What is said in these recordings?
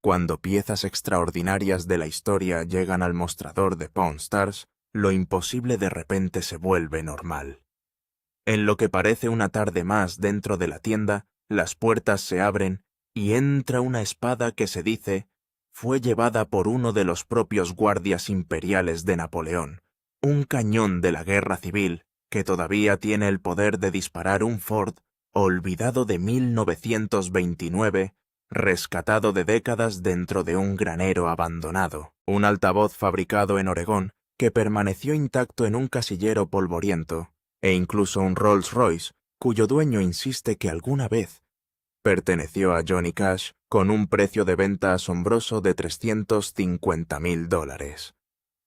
Cuando piezas extraordinarias de la historia llegan al mostrador de Pawn Stars, lo imposible de repente se vuelve normal. En lo que parece una tarde más dentro de la tienda, las puertas se abren y entra una espada que se dice fue llevada por uno de los propios guardias imperiales de Napoleón, un cañón de la guerra civil que todavía tiene el poder de disparar un Ford olvidado de 1929, rescatado de décadas dentro de un granero abandonado, un altavoz fabricado en Oregón que permaneció intacto en un casillero polvoriento, e incluso un Rolls Royce cuyo dueño insiste que alguna vez perteneció a Johnny Cash con un precio de venta asombroso de $350.000.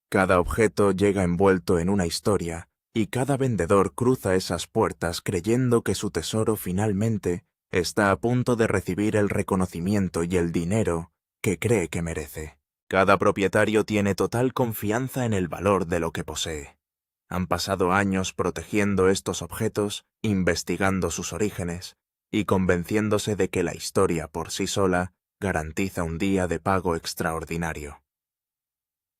Cada objeto llega envuelto en una historia y cada vendedor cruza esas puertas creyendo que su tesoro finalmente está a punto de recibir el reconocimiento y el dinero que cree que merece. Cada propietario tiene total confianza en el valor de lo que posee. Han pasado años protegiendo estos objetos, investigando sus orígenes y convenciéndose de que la historia por sí sola garantiza un día de pago extraordinario.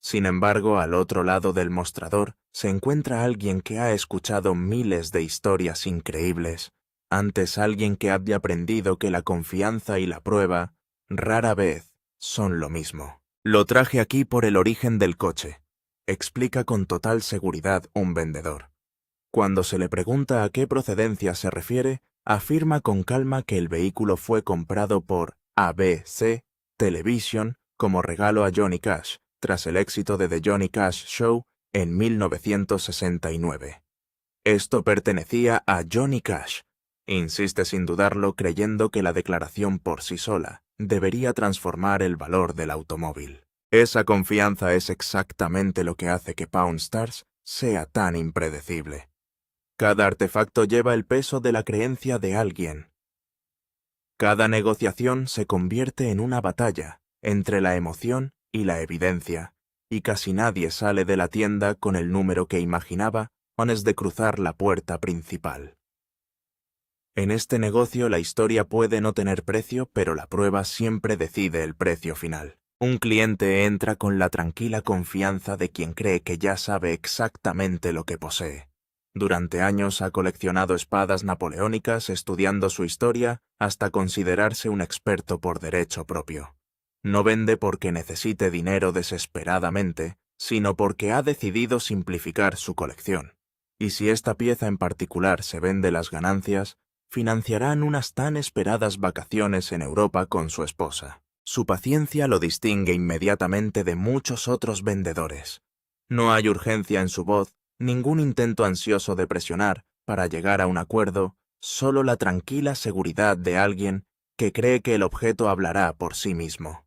Sin embargo, al otro lado del mostrador se encuentra alguien que ha escuchado miles de historias increíbles, antes alguien que había aprendido que la confianza y la prueba rara vez son lo mismo. Lo traje aquí por el origen del coche, explica con total seguridad un vendedor. Cuando se le pregunta a qué procedencia se refiere, afirma con calma que el vehículo fue comprado por ABC Television como regalo a Johnny Cash, tras el éxito de The Johnny Cash Show en 1969. Esto pertenecía a Johnny Cash, insiste sin dudarlo creyendo que la declaración por sí sola debería transformar el valor del automóvil. Esa confianza es exactamente lo que hace que Pawn Stars sea tan impredecible. Cada artefacto lleva el peso de la creencia de alguien. Cada negociación se convierte en una batalla entre la emoción y la evidencia, y casi nadie sale de la tienda con el número que imaginaba antes de cruzar la puerta principal. En este negocio la historia puede no tener precio, pero la prueba siempre decide el precio final. Un cliente entra con la tranquila confianza de quien cree que ya sabe exactamente lo que posee. Durante años ha coleccionado espadas napoleónicas estudiando su historia hasta considerarse un experto por derecho propio. No vende porque necesite dinero desesperadamente, sino porque ha decidido simplificar su colección. Y si esta pieza en particular se vende las ganancias, financiarán unas tan esperadas vacaciones en Europa con su esposa. Su paciencia lo distingue inmediatamente de muchos otros vendedores. No hay urgencia en su voz, ningún intento ansioso de presionar para llegar a un acuerdo, solo la tranquila seguridad de alguien que cree que el objeto hablará por sí mismo.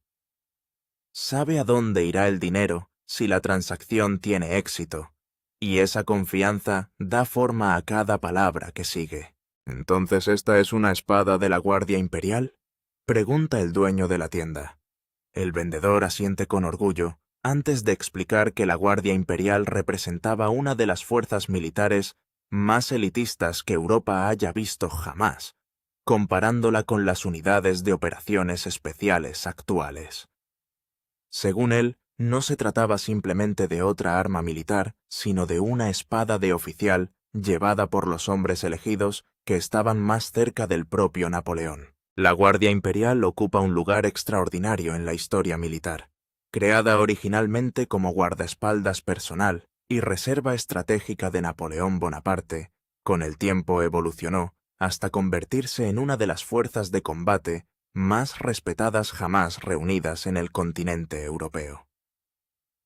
Sabe a dónde irá el dinero si la transacción tiene éxito, y esa confianza da forma a cada palabra que sigue. ¿Entonces esta es una espada de la Guardia Imperial?, pregunta el dueño de la tienda. El vendedor asiente con orgullo, antes de explicar que la Guardia Imperial representaba una de las fuerzas militares más elitistas que Europa haya visto jamás, comparándola con las unidades de operaciones especiales actuales. Según él, no se trataba simplemente de otra arma militar, sino de una espada de oficial llevada por los hombres elegidos que estaban más cerca del propio Napoleón. La Guardia Imperial ocupa un lugar extraordinario en la historia militar. Creada originalmente como guardaespaldas personal y reserva estratégica de Napoleón Bonaparte, con el tiempo evolucionó hasta convertirse en una de las fuerzas de combate más respetadas jamás reunidas en el continente europeo.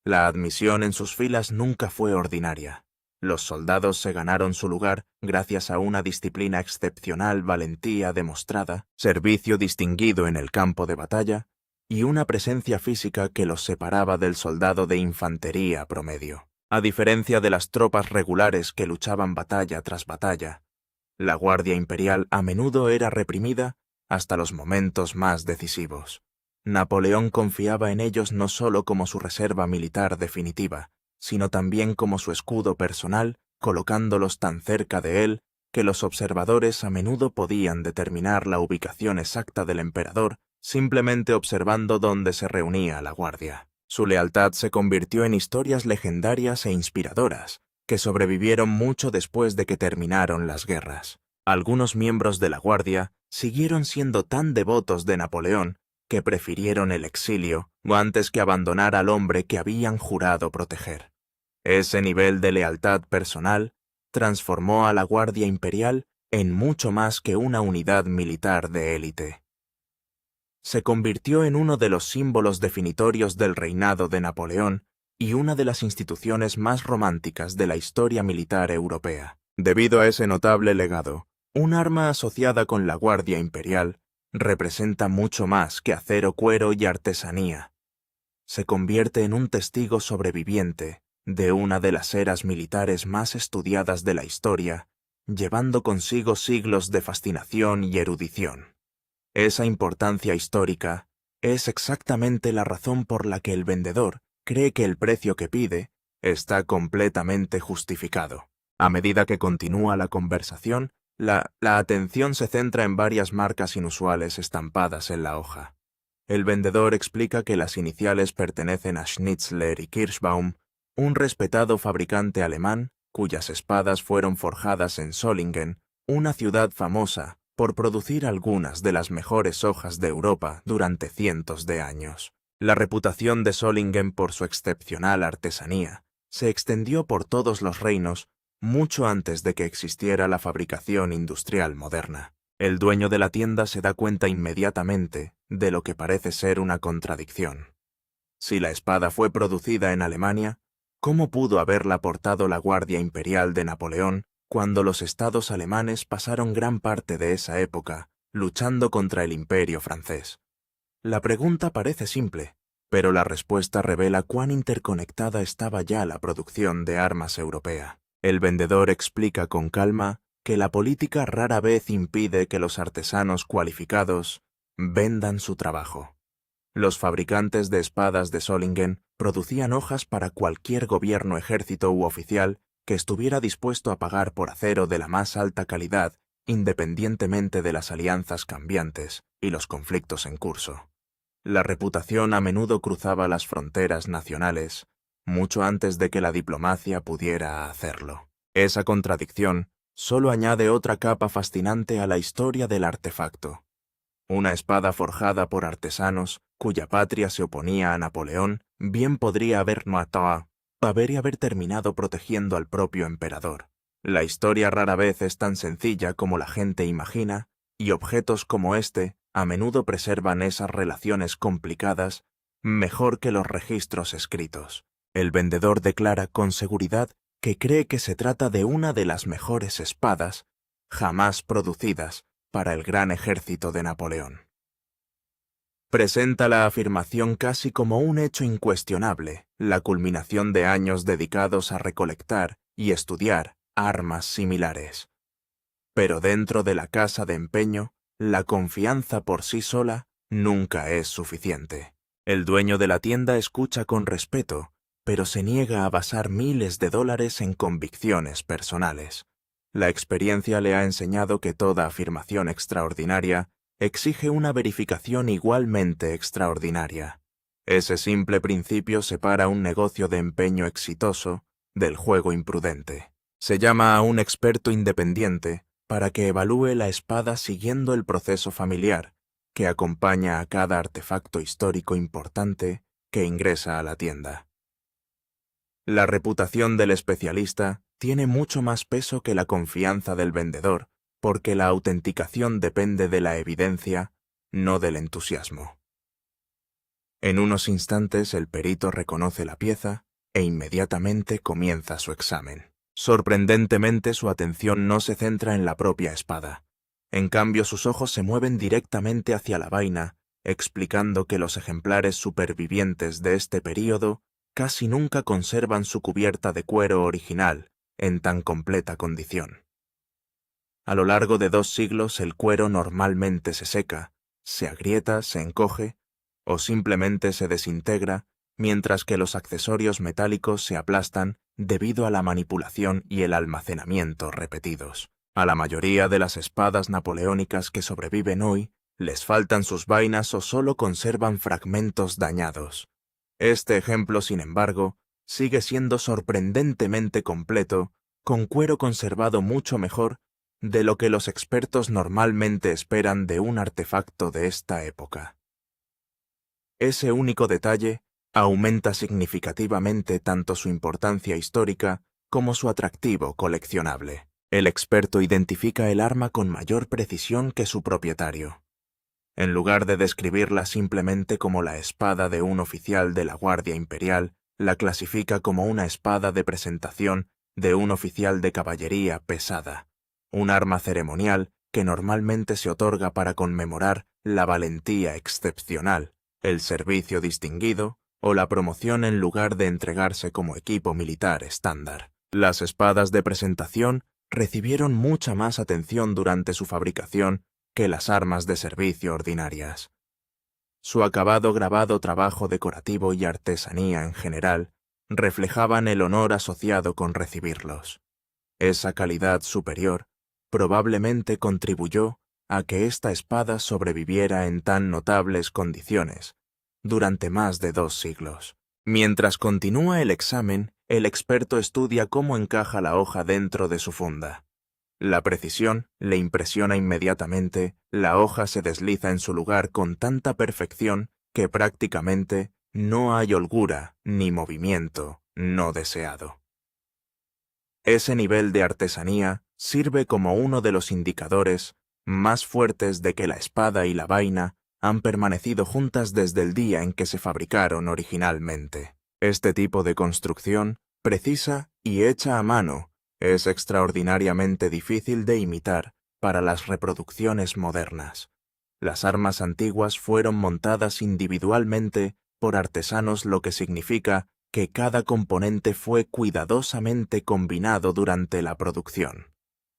La admisión en sus filas nunca fue ordinaria. Los soldados se ganaron su lugar gracias a una disciplina excepcional, valentía demostrada, servicio distinguido en el campo de batalla y una presencia física que los separaba del soldado de infantería promedio. A diferencia de las tropas regulares que luchaban batalla tras batalla, la Guardia Imperial a menudo era reprimida hasta los momentos más decisivos. Napoleón confiaba en ellos no solo como su reserva militar definitiva, sino también como su escudo personal, colocándolos tan cerca de él que los observadores a menudo podían determinar la ubicación exacta del emperador simplemente observando dónde se reunía la guardia. Su lealtad se convirtió en historias legendarias e inspiradoras, que sobrevivieron mucho después de que terminaron las guerras. Algunos miembros de la guardia siguieron siendo tan devotos de Napoleón que prefirieron el exilio antes que abandonar al hombre que habían jurado proteger. Ese nivel de lealtad personal transformó a la Guardia Imperial en mucho más que una unidad militar de élite. Se convirtió en uno de los símbolos definitorios del reinado de Napoleón y una de las instituciones más románticas de la historia militar europea. Debido a ese notable legado, un arma asociada con la Guardia Imperial representa mucho más que acero, cuero y artesanía. Se convierte en un testigo sobreviviente de una de las eras militares más estudiadas de la historia, llevando consigo siglos de fascinación y erudición. Esa importancia histórica es exactamente la razón por la que el vendedor cree que el precio que pide está completamente justificado. A medida que continúa la conversación, la atención se centra en varias marcas inusuales estampadas en la hoja. El vendedor explica que las iniciales pertenecen a Schnitzler y Kirschbaum, un respetado fabricante alemán cuyas espadas fueron forjadas en Solingen, una ciudad famosa por producir algunas de las mejores hojas de Europa durante cientos de años. La reputación de Solingen por su excepcional artesanía se extendió por todos los reinos mucho antes de que existiera la fabricación industrial moderna. El dueño de la tienda se da cuenta inmediatamente de lo que parece ser una contradicción. Si la espada fue producida en Alemania, ¿cómo pudo haberla portado la Guardia Imperial de Napoleón cuando los estados alemanes pasaron gran parte de esa época luchando contra el Imperio francés? La pregunta parece simple, pero la respuesta revela cuán interconectada estaba ya la producción de armas europea. El vendedor explica con calma que la política rara vez impide que los artesanos cualificados vendan su trabajo. Los fabricantes de espadas de Solingen producían hojas para cualquier gobierno, ejército u oficial que estuviera dispuesto a pagar por acero de la más alta calidad, independientemente de las alianzas cambiantes y los conflictos en curso. La reputación a menudo cruzaba las fronteras nacionales, mucho antes de que la diplomacia pudiera hacerlo. Esa contradicción solo añade otra capa fascinante a la historia del artefacto. Una espada forjada por artesanos cuya patria se oponía a Napoleón bien podría haber terminado protegiendo al propio emperador. La historia rara vez es tan sencilla como la gente imagina, y objetos como este a menudo preservan esas relaciones complicadas mejor que los registros escritos. El vendedor declara con seguridad que cree que se trata de una de las mejores espadas jamás producidas para el gran ejército de Napoleón. Presenta la afirmación casi como un hecho incuestionable, la culminación de años dedicados a recolectar y estudiar armas similares. Pero dentro de la casa de empeño, la confianza por sí sola nunca es suficiente. El dueño de la tienda escucha con respeto, pero se niega a basar miles de dólares en convicciones personales. La experiencia le ha enseñado que toda afirmación extraordinaria exige una verificación igualmente extraordinaria. Ese simple principio separa un negocio de empeño exitoso del juego imprudente. Se llama a un experto independiente para que evalúe la espada siguiendo el proceso familiar que acompaña a cada artefacto histórico importante que ingresa a la tienda. La reputación del especialista tiene mucho más peso que la confianza del vendedor, porque la autenticación depende de la evidencia, no del entusiasmo. En unos instantes el perito reconoce la pieza e inmediatamente comienza su examen. Sorprendentemente su atención no se centra en la propia espada. En cambio sus ojos se mueven directamente hacia la vaina, explicando que los ejemplares supervivientes de este período casi nunca conservan su cubierta de cuero original en tan completa condición. A lo largo de 2 siglos el cuero normalmente se seca, se agrieta, se encoge o simplemente se desintegra, mientras que los accesorios metálicos se aplastan debido a la manipulación y el almacenamiento repetidos. A la mayoría de las espadas napoleónicas que sobreviven hoy les faltan sus vainas o solo conservan fragmentos dañados. Este ejemplo, sin embargo, sigue siendo sorprendentemente completo, con cuero conservado mucho mejor de lo que los expertos normalmente esperan de un artefacto de esta época. Ese único detalle aumenta significativamente tanto su importancia histórica como su atractivo coleccionable. El experto identifica el arma con mayor precisión que su propietario. En lugar de describirla simplemente como la espada de un oficial de la Guardia Imperial, la clasifica como una espada de presentación de un oficial de caballería pesada, un arma ceremonial que normalmente se otorga para conmemorar la valentía excepcional, el servicio distinguido o la promoción en lugar de entregarse como equipo militar estándar. Las espadas de presentación recibieron mucha más atención durante su fabricación que las armas de servicio ordinarias. Su acabado grabado trabajo decorativo y artesanía en general reflejaban el honor asociado con recibirlos. Esa calidad superior probablemente contribuyó a que esta espada sobreviviera en tan notables condiciones durante más de 2 siglos. Mientras continúa el examen, el experto estudia cómo encaja la hoja dentro de su funda. La precisión le impresiona inmediatamente, la hoja se desliza en su lugar con tanta perfección que prácticamente no hay holgura ni movimiento no deseado. Ese nivel de artesanía sirve como uno de los indicadores más fuertes de que la espada y la vaina han permanecido juntas desde el día en que se fabricaron originalmente. Este tipo de construcción, precisa y hecha a mano, es extraordinariamente difícil de imitar para las reproducciones modernas. Las armas antiguas fueron montadas individualmente por artesanos, lo que significa que cada componente fue cuidadosamente combinado durante la producción.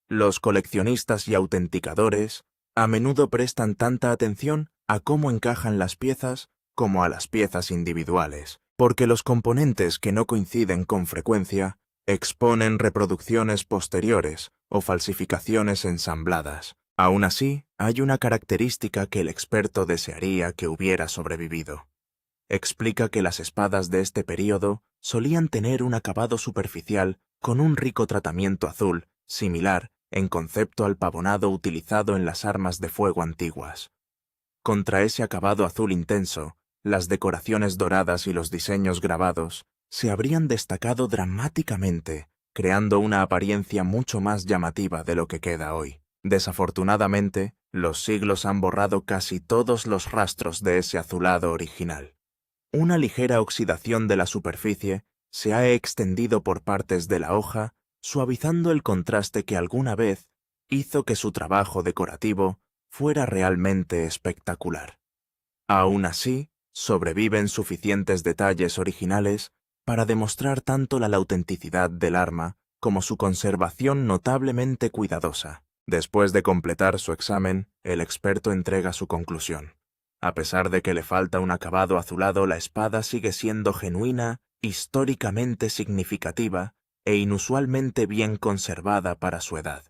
Los coleccionistas y autenticadores a menudo prestan tanta atención a cómo encajan las piezas como a las piezas individuales, porque los componentes que no coinciden con frecuencia exponen reproducciones posteriores o falsificaciones ensambladas. Aún así, hay una característica que el experto desearía que hubiera sobrevivido. Explica que las espadas de este período solían tener un acabado superficial con un rico tratamiento azul, similar en concepto al pavonado utilizado en las armas de fuego antiguas. Contra ese acabado azul intenso, las decoraciones doradas y los diseños grabados se habrían destacado dramáticamente, creando una apariencia mucho más llamativa de lo que queda hoy. Desafortunadamente, los siglos han borrado casi todos los rastros de ese azulado original. Una ligera oxidación de la superficie se ha extendido por partes de la hoja, suavizando el contraste que alguna vez hizo que su trabajo decorativo fuera realmente espectacular. Aún así, sobreviven suficientes detalles originales para demostrar tanto la autenticidad del arma como su conservación notablemente cuidadosa. Después de completar su examen, el experto entrega su conclusión. A pesar de que le falta un acabado azulado, la espada sigue siendo genuina, históricamente significativa e inusualmente bien conservada para su edad.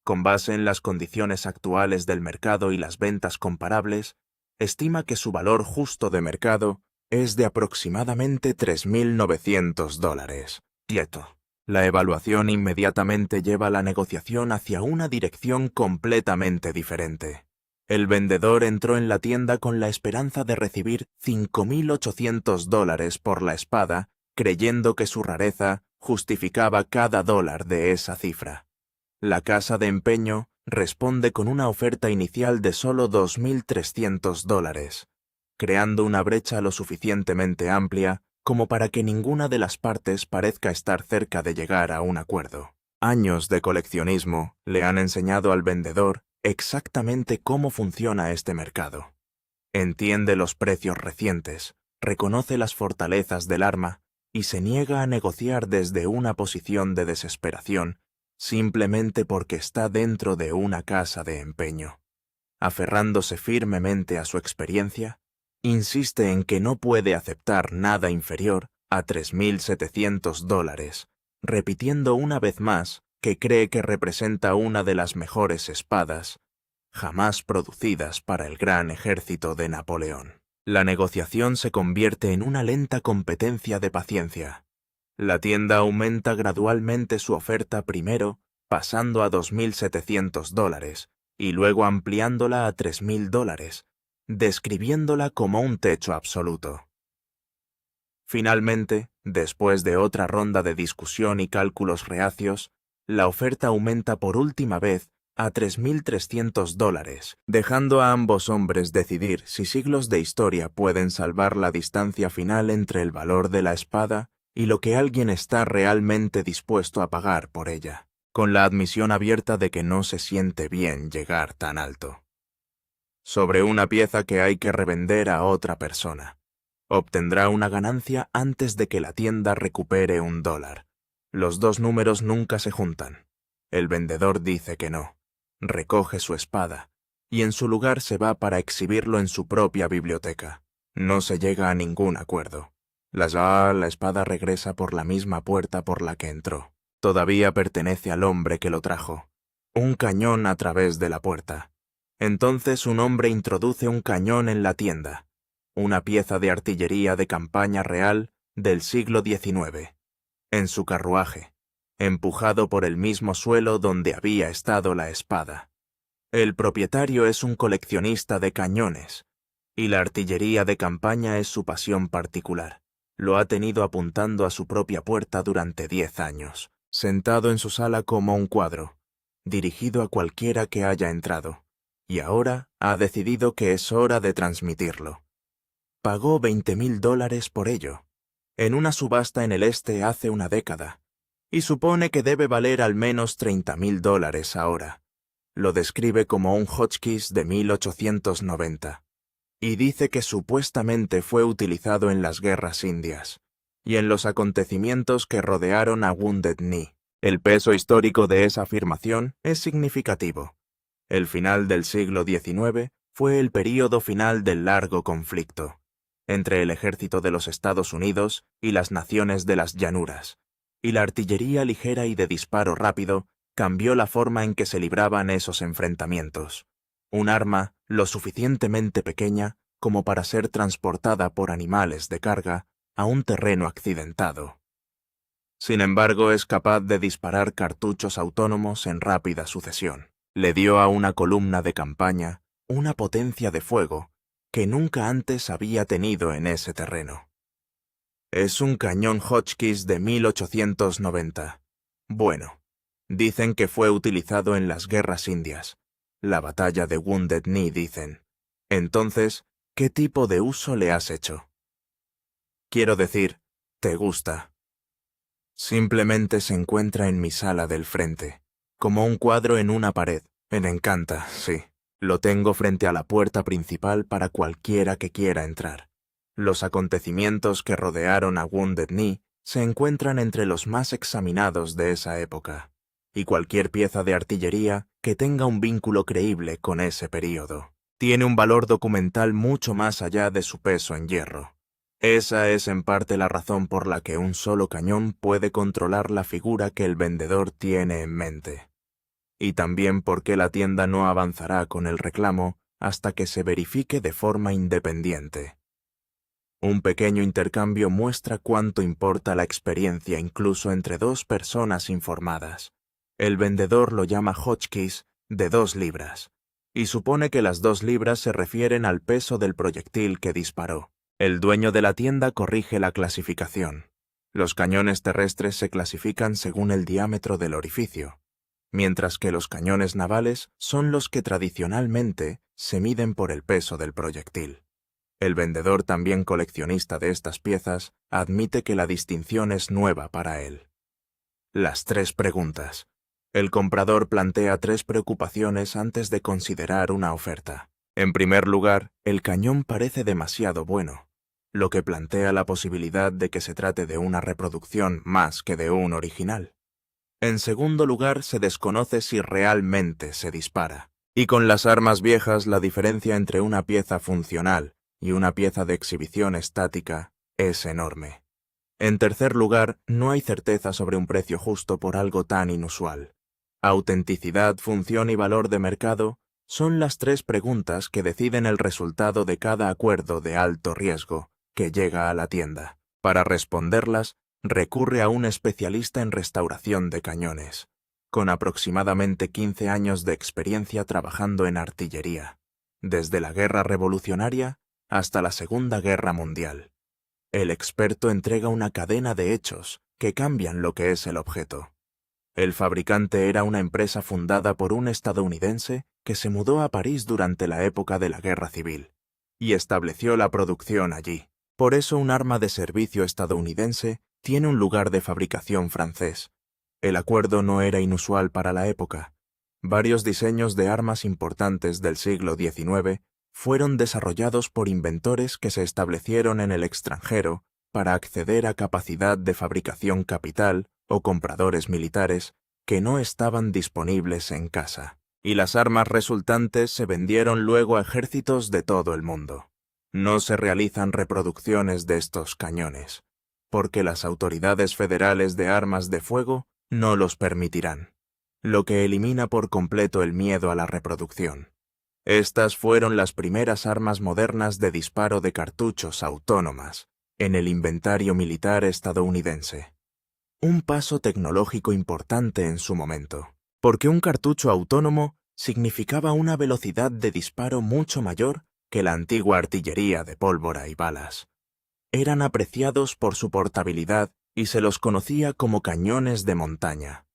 Con base en las condiciones actuales del mercado y las ventas comparables, estima que su valor justo de mercado es de aproximadamente $3.900. Quieto. La evaluación inmediatamente lleva la negociación hacia una dirección completamente diferente. El vendedor entró en la tienda con la esperanza de recibir $5.800 por la espada, creyendo que su rareza justificaba cada dólar de esa cifra. La casa de empeño responde con una oferta inicial de solo $2.300, creando una brecha lo suficientemente amplia como para que ninguna de las partes parezca estar cerca de llegar a un acuerdo. Años de coleccionismo le han enseñado al vendedor exactamente cómo funciona este mercado. Entiende los precios recientes, reconoce las fortalezas del arma y se niega a negociar desde una posición de desesperación simplemente porque está dentro de una casa de empeño. Aferrándose firmemente a su experiencia, insiste en que no puede aceptar nada inferior a $3.700, repitiendo una vez más que cree que representa una de las mejores espadas jamás producidas para el gran ejército de Napoleón. La negociación se convierte en una lenta competencia de paciencia. La tienda aumenta gradualmente su oferta primero, pasando a $2.700 y luego ampliándola a $3.000, describiéndola como un techo absoluto. Finalmente, después de otra ronda de discusión y cálculos reacios, la oferta aumenta por última vez a $3.300, dejando a ambos hombres decidir si siglos de historia pueden salvar la distancia final entre el valor de la espada y lo que alguien está realmente dispuesto a pagar por ella, con la admisión abierta de que no se siente bien llegar tan alto. Sobre una pieza que hay que revender a otra persona. Obtendrá una ganancia antes de que la tienda recupere $1. Los dos números nunca se juntan. El vendedor dice que no. Recoge su espada, y en su lugar se va para exhibirlo en su propia biblioteca. No se llega a ningún acuerdo. La espada regresa por la misma puerta por la que entró. Todavía pertenece al hombre que lo trajo. Un cañón a través de la puerta. Entonces un hombre introduce un cañón en la tienda. Una pieza de artillería de campaña real del siglo XIX. En su carruaje, empujado por el mismo suelo donde había estado la espada. El propietario es un coleccionista de cañones, y la artillería de campaña es su pasión particular. Lo ha tenido apuntando a su propia puerta durante 10 años, sentado en su sala como un cuadro, dirigido a cualquiera que haya entrado, y ahora ha decidido que es hora de transmitirlo. Pagó $20.000 por ello, en una subasta en el este hace una década, y supone que debe valer al menos $30.000 ahora. Lo describe como un Hotchkiss de 1890, y dice que supuestamente fue utilizado en las guerras indias, y en los acontecimientos que rodearon a Wounded Knee. El peso histórico de esa afirmación es significativo. El final del siglo XIX fue el período final del largo conflicto entre el ejército de los Estados Unidos y las naciones de las llanuras, y la artillería ligera y de disparo rápido cambió la forma en que se libraban esos enfrentamientos. Un arma lo suficientemente pequeña como para ser transportada por animales de carga a un terreno accidentado. Sin embargo, es capaz de disparar cartuchos autónomos en rápida sucesión. Le dio a una columna de campaña una potencia de fuego que nunca antes había tenido en ese terreno. Es un cañón Hotchkiss de 1890. Bueno, dicen que fue utilizado en las guerras indias, la batalla de Wounded Knee, dicen. Entonces, ¿qué tipo de uso le has hecho? Quiero decir, ¿te gusta? Simplemente se encuentra en mi sala del frente, como un cuadro en una pared. Me encanta, sí. Lo tengo frente a la puerta principal para cualquiera que quiera entrar. Los acontecimientos que rodearon a Wounded Knee se encuentran entre los más examinados de esa época, y cualquier pieza de artillería que tenga un vínculo creíble con ese período tiene un valor documental mucho más allá de su peso en hierro. Esa es en parte la razón por la que un solo cañón puede controlar la figura que el vendedor tiene en mente. Y también porque la tienda no avanzará con el reclamo hasta que se verifique de forma independiente. Un pequeño intercambio muestra cuánto importa la experiencia incluso entre dos personas informadas. El vendedor lo llama Hotchkiss de 2 libras, y supone que las 2 libras se refieren al peso del proyectil que disparó. El dueño de la tienda corrige la clasificación. Los cañones terrestres se clasifican según el diámetro del orificio, mientras que los cañones navales son los que tradicionalmente se miden por el peso del proyectil. El vendedor, también coleccionista de estas piezas, admite que la distinción es nueva para él. Las 3 preguntas. El comprador plantea 3 preocupaciones antes de considerar una oferta. En primer lugar, el cañón parece demasiado bueno, lo que plantea la posibilidad de que se trate de una reproducción más que de un original. En segundo lugar, se desconoce si realmente se dispara. Y con las armas viejas, la diferencia entre una pieza funcional y una pieza de exhibición estática es enorme. En tercer lugar, no hay certeza sobre un precio justo por algo tan inusual. Autenticidad, función y valor de mercado Son las 3 preguntas que deciden el resultado de cada acuerdo de alto riesgo que llega a la tienda. Para responderlas, recurre a un especialista en restauración de cañones, con aproximadamente 15 años de experiencia trabajando en artillería, desde la Guerra Revolucionaria hasta la Segunda Guerra Mundial. El experto entrega una cadena de hechos que cambian lo que es el objeto. El fabricante era una empresa fundada por un estadounidense que se mudó a París durante la época de la Guerra Civil y estableció la producción allí. Por eso un arma de servicio estadounidense tiene un lugar de fabricación francés. El acuerdo no era inusual para la época. Varios diseños de armas importantes del siglo XIX fueron desarrollados por inventores que se establecieron en el extranjero para acceder a capacidad de fabricación capital o compradores militares que no estaban disponibles en casa, y las armas resultantes se vendieron luego a ejércitos de todo el mundo. No se realizan reproducciones de estos cañones, porque las autoridades federales de armas de fuego no los permitirán, lo que elimina por completo el miedo a la reproducción. Estas fueron las primeras armas modernas de disparo de cartuchos autónomas en el inventario militar estadounidense. Un paso tecnológico importante en su momento, porque un cartucho autónomo significaba una velocidad de disparo mucho mayor que la antigua artillería de pólvora y balas. Eran apreciados por su portabilidad y se los conocía como cañones de montaña.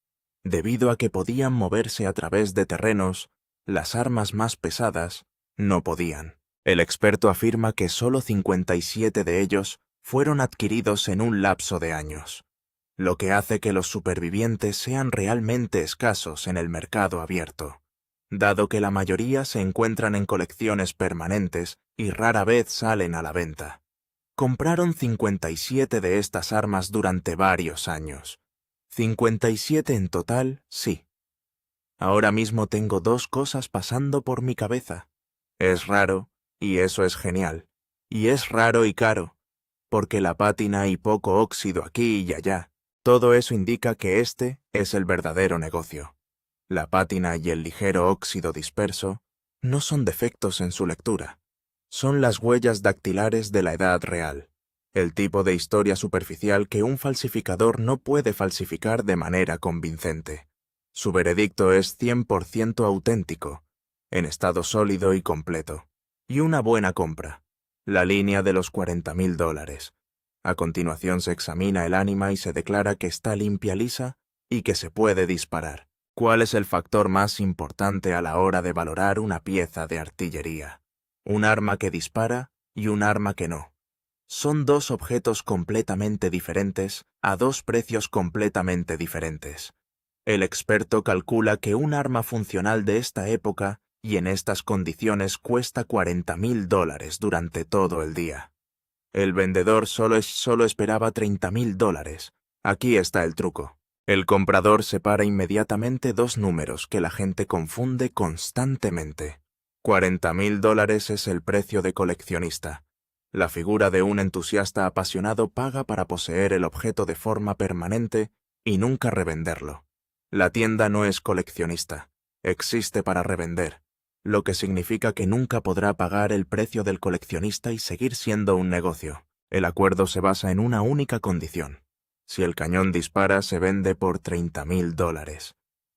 Debido a que podían moverse a través de terrenos, las armas más pesadas no podían. El experto afirma que solo 57 de ellos fueron adquiridos en un lapso de años, lo que hace que los supervivientes sean realmente escasos en el mercado abierto, dado que la mayoría se encuentran en colecciones permanentes y rara vez salen a la venta. Compraron 57 de estas armas durante varios años. 57 en total, sí. Ahora mismo tengo 2 cosas pasando por mi cabeza. Es raro, y eso es genial. Y es raro y caro, porque la pátina y poco óxido aquí y allá. Todo eso indica que este es el verdadero negocio. La pátina y el ligero óxido disperso no son defectos en su lectura. Son las huellas dactilares de la edad real, el tipo de historia superficial que un falsificador no puede falsificar de manera convincente. Su veredicto es 100% auténtico, en estado sólido y completo, y una buena compra. La línea de los $40,000. A continuación se examina el ánima y se declara que está limpia lisa y que se puede disparar. ¿Cuál es el factor más importante a la hora de valorar una pieza de artillería? Un arma que dispara y un arma que no. Son 2 objetos completamente diferentes a 2 precios completamente diferentes. El experto calcula que un arma funcional de esta época y en estas condiciones cuesta $40,000 durante todo el día. El vendedor solo esperaba $30,000. Aquí está el truco. El comprador separa inmediatamente 2 números que la gente confunde constantemente. $40,000 es el precio de coleccionista. La figura de un entusiasta apasionado paga para poseer el objeto de forma permanente y nunca revenderlo. La tienda no es coleccionista, existe para revender, lo que significa que nunca podrá pagar el precio del coleccionista y seguir siendo un negocio. El acuerdo se basa en una única condición. Si el cañón dispara, se vende por $30,000.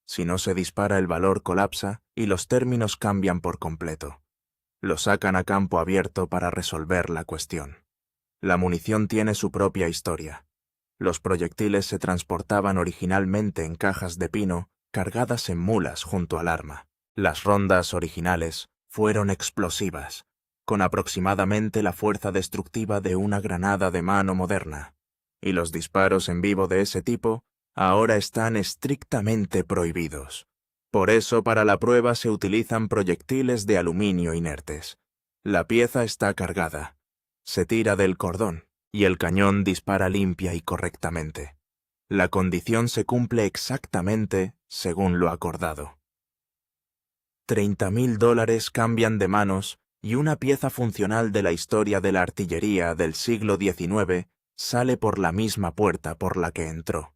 Si no se dispara, el valor colapsa y los términos cambian por completo. Lo sacan a campo abierto para resolver la cuestión. La munición tiene su propia historia. Los proyectiles se transportaban originalmente en cajas de pino cargadas en mulas junto al arma. Las rondas originales fueron explosivas, con aproximadamente la fuerza destructiva de una granada de mano moderna, y los disparos en vivo de ese tipo ahora están estrictamente prohibidos. Por eso para la prueba se utilizan proyectiles de aluminio inertes. La pieza está cargada, se tira del cordón, y el cañón dispara limpia y correctamente. La condición se cumple exactamente según lo acordado. $30,000 cambian de manos y una pieza funcional de la historia de la artillería del siglo XIX sale por la misma puerta por la que entró.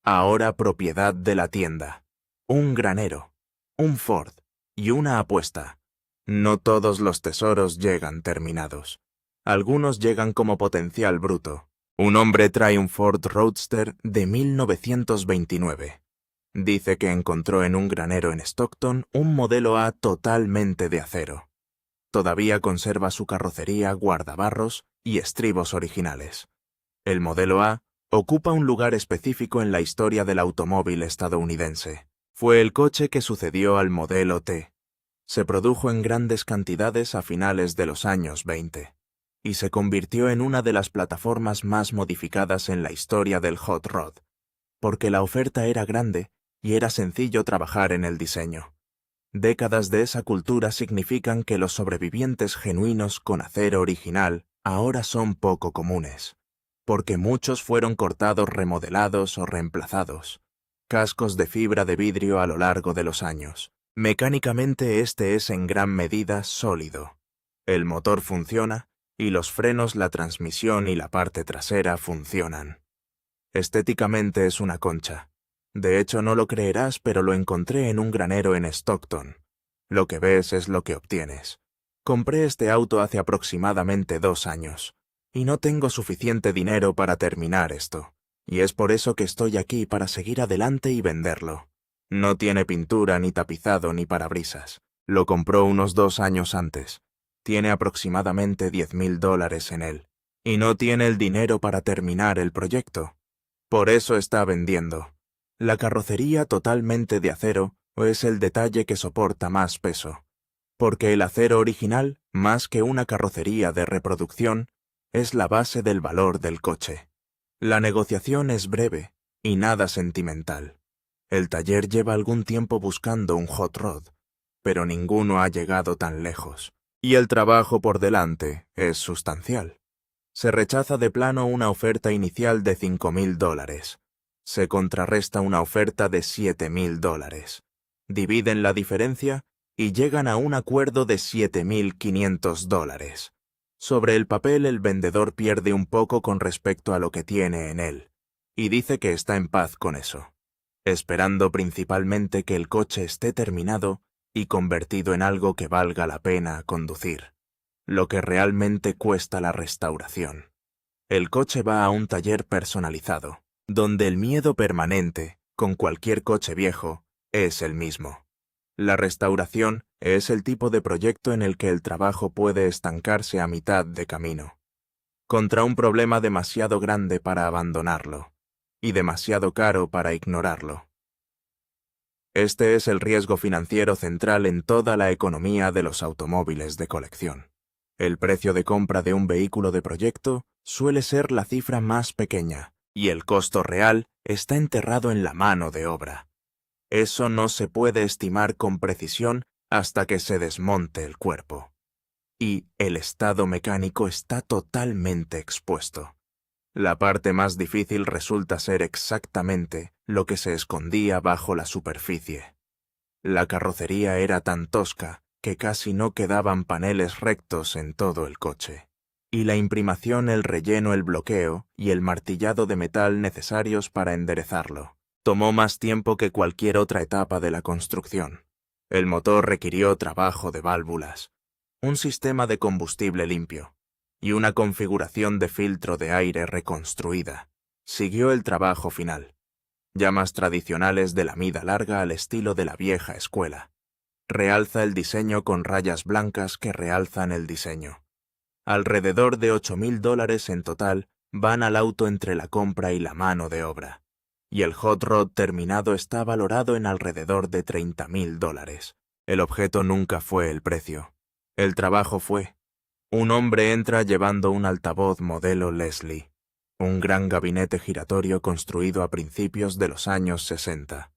Ahora propiedad de la tienda. Un granero, un Ford Y una apuesta. No todos los tesoros llegan terminados. Algunos llegan como potencial bruto. Un hombre trae un Ford Roadster de 1929. Dice que encontró en un granero en Stockton un modelo A totalmente de acero. Todavía conserva su carrocería, guardabarros y estribos originales. El modelo A ocupa un lugar específico en la historia del automóvil estadounidense. Fue el coche que sucedió al modelo T. Se produjo en grandes cantidades a finales de los años 20 y se convirtió en una de las plataformas más modificadas en la historia del hot rod, porque la oferta era grande y era sencillo trabajar en el diseño. Décadas de esa cultura significan que los sobrevivientes genuinos con acero original ahora son poco comunes, porque muchos fueron cortados, remodelados o reemplazados. Cascos de fibra de vidrio a lo largo de los años. Mecánicamente este es en gran medida sólido. El motor funciona y los frenos, la transmisión y la parte trasera funcionan. Estéticamente es una concha. De hecho, no lo creerás, pero lo encontré en un granero en Stockton. Lo que ves es lo que obtienes. Compré este auto hace aproximadamente 2 años, y no tengo suficiente dinero para terminar esto, y es por eso que estoy aquí para seguir adelante y venderlo. No tiene pintura, ni tapizado, ni parabrisas. Lo compró unos 2 años antes. Tiene aproximadamente $10,000 en él, y no tiene el dinero para terminar el proyecto. Por eso está vendiendo. La carrocería totalmente de acero es el detalle que soporta más peso, porque el acero original, más que una carrocería de reproducción, es la base del valor del coche. La negociación es breve y nada sentimental. El taller lleva algún tiempo buscando un hot rod, pero ninguno ha llegado tan lejos, y el trabajo por delante es sustancial. Se rechaza de plano una oferta inicial de $5,000. Se contrarresta una oferta de $7,000. Dividen la diferencia y llegan a un acuerdo de $7,500. Sobre el papel el vendedor pierde un poco con respecto a lo que tiene en él, y dice que está en paz con eso, esperando principalmente que el coche esté terminado y convertido en algo que valga la pena conducir, lo que realmente cuesta la restauración. El coche va a un taller personalizado, donde el miedo permanente, con cualquier coche viejo, es el mismo. La restauración es el tipo de proyecto en el que el trabajo puede estancarse a mitad de camino, contra un problema demasiado grande para abandonarlo, y demasiado caro para ignorarlo. Este es el riesgo financiero central en toda la economía de los automóviles de colección. El precio de compra de un vehículo de proyecto suele ser la cifra más pequeña, y el costo real está enterrado en la mano de obra. Eso no se puede estimar con precisión hasta que se desmonte el cuerpo. Y el estado mecánico está totalmente expuesto. La parte más difícil resulta ser exactamente lo que se escondía bajo la superficie. La carrocería era tan tosca que casi no quedaban paneles rectos en todo el coche. Y la imprimación, el relleno, el bloqueo y el martillado de metal necesarios para enderezarlo tomó más tiempo que cualquier otra etapa de la construcción. El motor requirió trabajo de válvulas, un sistema de combustible limpio y una configuración de filtro de aire reconstruida. Siguió el trabajo final, llamas tradicionales de la mida larga al estilo de la vieja escuela. Realza el diseño con rayas blancas que realzan el diseño. Alrededor de $8,000 en total van al auto entre la compra y la mano de obra, y el hot rod terminado está valorado en alrededor de $30,000. El objeto nunca fue el precio. El trabajo fue. Un hombre entra llevando un altavoz modelo Leslie, un gran gabinete giratorio construido a principios de los años 60.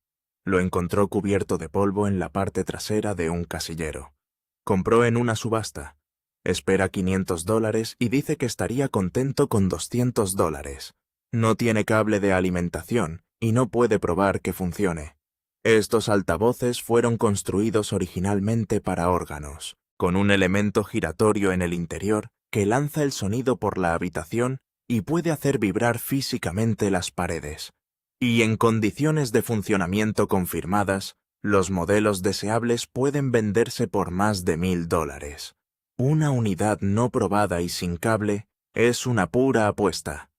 Lo encontró cubierto de polvo en la parte trasera de un casillero. Compró en una subasta. Espera $500 y dice que estaría contento con $200. No tiene cable de alimentación y no puede probar que funcione. Estos altavoces fueron construidos originalmente para órganos, con un elemento giratorio en el interior que lanza el sonido por la habitación y puede hacer vibrar físicamente las paredes. Y en condiciones de funcionamiento confirmadas, Los modelos deseables pueden venderse por más de $1,000. Una unidad no probada y sin cable es una pura apuesta,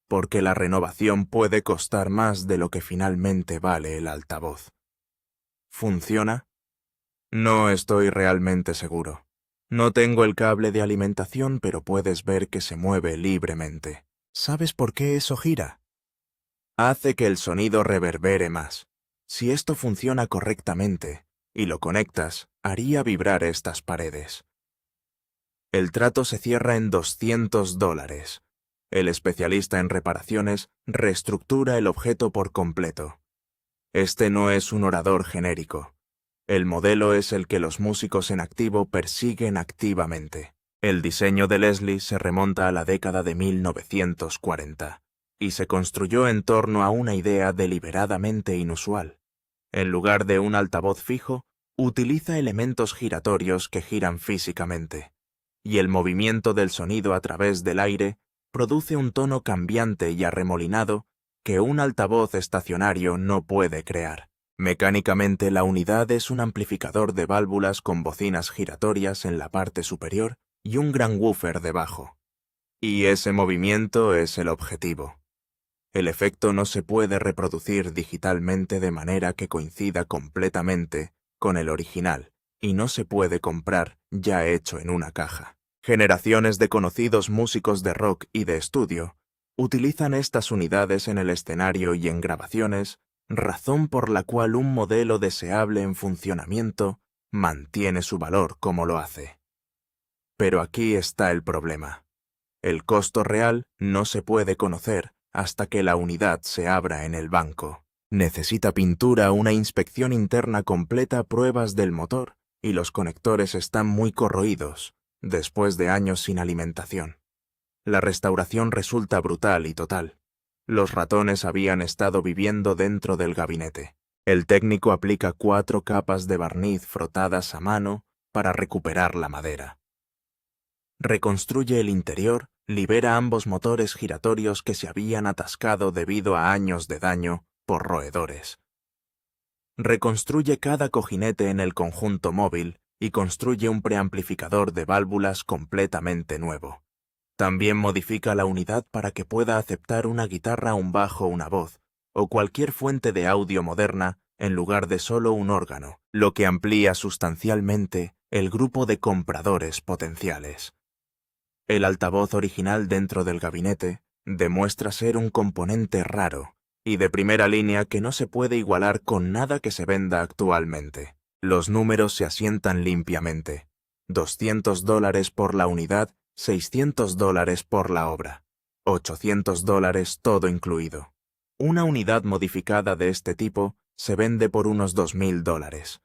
porque la renovación puede costar más de lo que finalmente vale el altavoz. ¿Funciona? No estoy realmente seguro. No tengo el cable de alimentación, pero puedes ver que se mueve libremente. ¿Sabes por qué eso gira? Hace que el sonido reverbere más. Si esto funciona correctamente y lo conectas, haría vibrar estas paredes. El trato se cierra en $200. El especialista en reparaciones reestructura el objeto por completo. Este no es un orador genérico. El modelo es el que los músicos en activo persiguen activamente. El diseño de Leslie se remonta a la década de 1940 y se construyó en torno a una idea deliberadamente inusual. En lugar de un altavoz fijo, utiliza elementos giratorios que giran físicamente, y el movimiento del sonido a través del aire produce un tono cambiante y arremolinado que un altavoz estacionario no puede crear. Mecánicamente, la unidad es un amplificador de válvulas con bocinas giratorias en la parte superior y un gran woofer debajo. Y ese movimiento es el objetivo. El efecto no se puede reproducir digitalmente de manera que coincida completamente con el original, y no se puede comprar ya hecho en una caja. Generaciones de conocidos músicos de rock y de estudio utilizan estas unidades en el escenario y en grabaciones, razón por la cual un modelo deseable en funcionamiento mantiene su valor como lo hace. Pero aquí está el problema. El costo real no se puede conocer hasta que la unidad se abra en el banco. Necesita pintura, una inspección interna completa, pruebas del motor, y los conectores están muy corroídos, después de años sin alimentación. La restauración resulta brutal y total. Los ratones habían estado viviendo dentro del gabinete. El técnico aplica 4 capas de barniz frotadas a mano para recuperar la madera. Reconstruye el interior, libera ambos motores giratorios que se habían atascado debido a años de daño por roedores. Reconstruye cada cojinete en el conjunto móvil y construye un preamplificador de válvulas completamente nuevo. También modifica la unidad para que pueda aceptar una guitarra, un bajo, una voz, o cualquier fuente de audio moderna en lugar de solo un órgano, lo que amplía sustancialmente el grupo de compradores potenciales. El altavoz original dentro del gabinete demuestra ser un componente raro y de primera línea que no se puede igualar con nada que se venda actualmente. Los números se asientan limpiamente. $200 por la unidad, $600 por la obra. $800 todo incluido. Una unidad modificada de este tipo se vende por unos $2,000.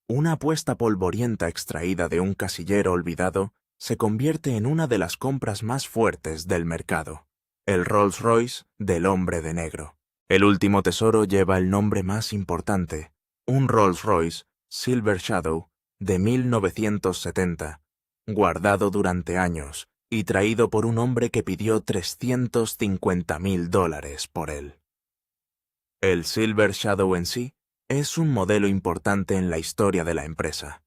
Una apuesta polvorienta extraída de un casillero olvidado se convierte en una de las compras más fuertes del mercado. El Rolls Royce del hombre de negro. El último tesoro lleva el nombre más importante, un Rolls Royce Silver Shadow de 1970, guardado durante años y traído por un hombre que pidió $350,000 por él. El Silver Shadow en sí es un modelo importante en la historia de la empresa.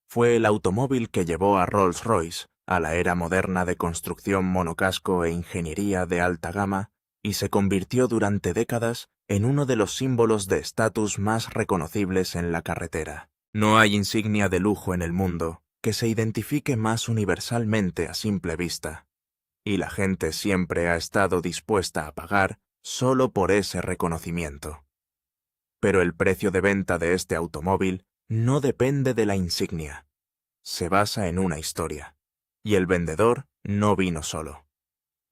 Fue el automóvil que llevó a Rolls-Royce a la era moderna de construcción monocasco e ingeniería de alta gama y se convirtió durante décadas en uno de los símbolos de estatus más reconocibles en la carretera. No hay insignia de lujo en el mundo que se identifique más universalmente a simple vista, y la gente siempre ha estado dispuesta a pagar solo por ese reconocimiento. Pero el precio de venta de este automóvil no depende de la insignia. Se basa en una historia. Y el vendedor no vino solo.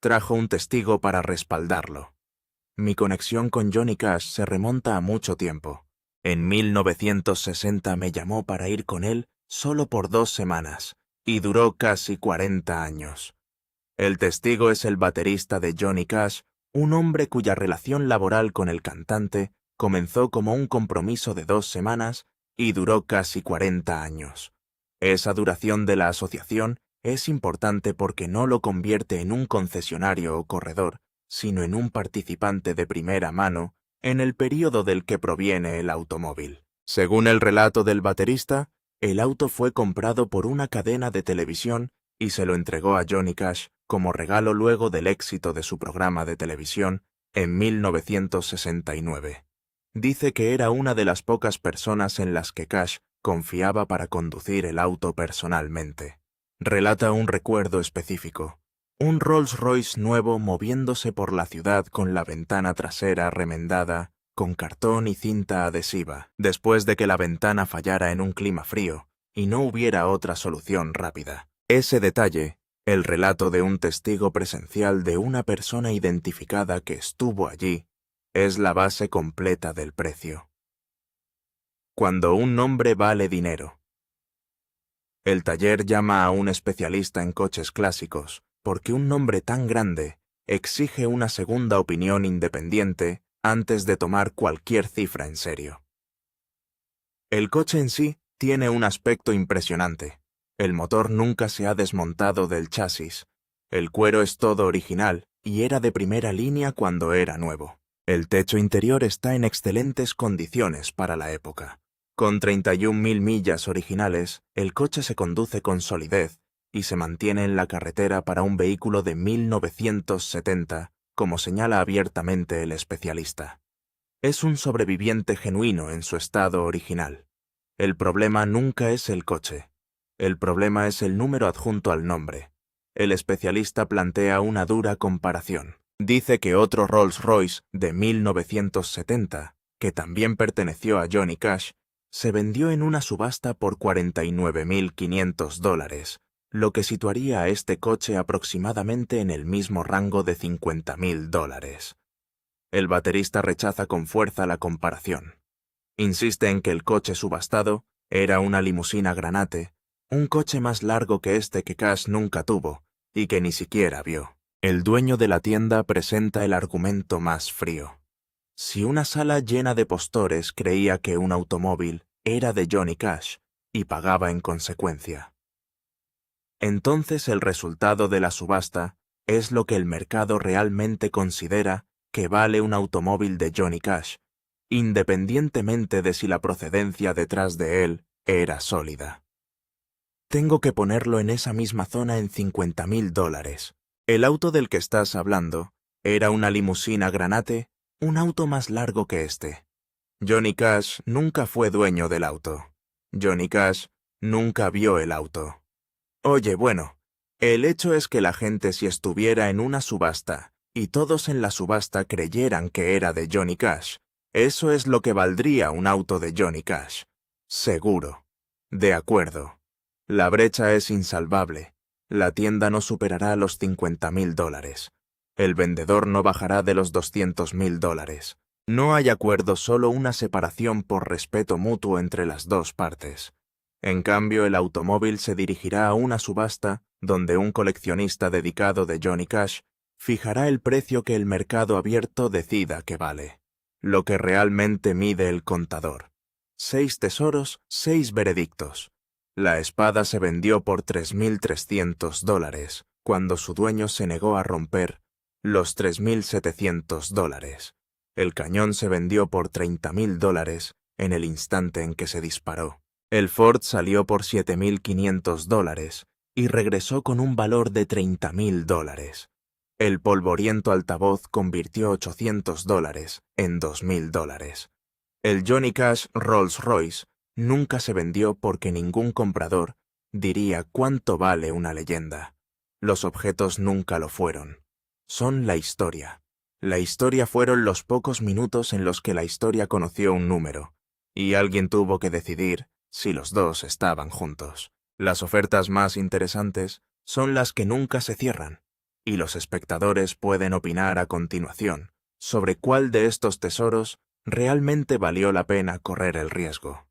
Trajo un testigo para respaldarlo. Mi conexión con Johnny Cash se remonta a mucho tiempo. En 1960 me llamó para ir con él solo por 2 semanas, y duró casi 40 años. El testigo es el baterista de Johnny Cash, un hombre cuya relación laboral con el cantante comenzó como un compromiso de 2 semanas y duró casi 40 años. Esa duración de la asociación es importante porque no lo convierte en un concesionario o corredor, sino en un participante de primera mano en el período del que proviene el automóvil. Según el relato del baterista, el auto fue comprado por una cadena de televisión y se lo entregó a Johnny Cash como regalo luego del éxito de su programa de televisión en 1969. Dice que era una de las pocas personas en las que Cash confiaba para conducir el auto personalmente. Relata un recuerdo específico: un Rolls-Royce nuevo moviéndose por la ciudad con la ventana trasera remendada con cartón y cinta adhesiva, después de que la ventana fallara en un clima frío y no hubiera otra solución rápida. Ese detalle, el relato de un testigo presencial de una persona identificada que estuvo allí, es la base completa del precio. Cuando un nombre vale dinero. El taller llama a un especialista en coches clásicos porque un nombre tan grande exige una segunda opinión independiente antes de tomar cualquier cifra en serio. El coche en sí tiene un aspecto impresionante. El motor nunca se ha desmontado del chasis. El cuero es todo original y era de primera línea cuando era nuevo. El techo interior está en excelentes condiciones para la época. Con 31.000 millas originales, el coche se conduce con solidez y se mantiene en la carretera para un vehículo de 1970, como señala abiertamente el especialista. Es un sobreviviente genuino en su estado original. El problema nunca es el coche. El problema es el número adjunto al nombre. El especialista plantea una dura comparación. Dice que otro Rolls-Royce de 1970, que también perteneció a Johnny Cash, se vendió en una subasta por $49.500, lo que situaría a este coche aproximadamente en el mismo rango de $50.000. El baterista rechaza con fuerza la comparación. Insiste en que el coche subastado era una limusina Granate, un coche más largo que este que Cash nunca tuvo y que ni siquiera vio. El dueño de la tienda presenta el argumento más frío. Si una sala llena de postores creía que un automóvil era de Johnny Cash y pagaba en consecuencia, entonces el resultado de la subasta es lo que el mercado realmente considera que vale un automóvil de Johnny Cash, independientemente de si la procedencia detrás de él era sólida. Tengo que ponerlo en esa misma zona en $50.000. El auto del que estás hablando era una limusina Granate, un auto más largo que este. Johnny Cash nunca fue dueño del auto. Johnny Cash nunca vio el auto. Oye, bueno, el hecho es que la gente, si estuviera en una subasta y todos en la subasta creyeran que era de Johnny Cash, eso es lo que valdría un auto de Johnny Cash. Seguro. De acuerdo. La brecha es insalvable. La tienda no superará los $50.000. El vendedor no bajará de los $200.000. No hay acuerdo, solo una separación por respeto mutuo entre las dos partes. En cambio, el automóvil se dirigirá a una subasta donde un coleccionista dedicado de Johnny Cash fijará el precio que el mercado abierto decida que vale. Lo que realmente mide el contador. 6 tesoros, 6 veredictos. La espada se vendió por $3.300 cuando su dueño se negó a romper los $3.700. El cañón se vendió por $30.000 en el instante en que se disparó. El Ford salió por $7.500 y regresó con un valor de $30.000. El polvoriento altavoz convirtió $800 en $2.000. El Johnny Cash Rolls-Royce nunca se vendió porque ningún comprador diría cuánto vale una leyenda. Los objetos nunca lo fueron. Son la historia. La historia fueron los pocos minutos en los que la historia conoció un número, y alguien tuvo que decidir si los dos estaban juntos. Las ofertas más interesantes son las que nunca se cierran, y los espectadores pueden opinar a continuación sobre cuál de estos tesoros realmente valió la pena correr el riesgo.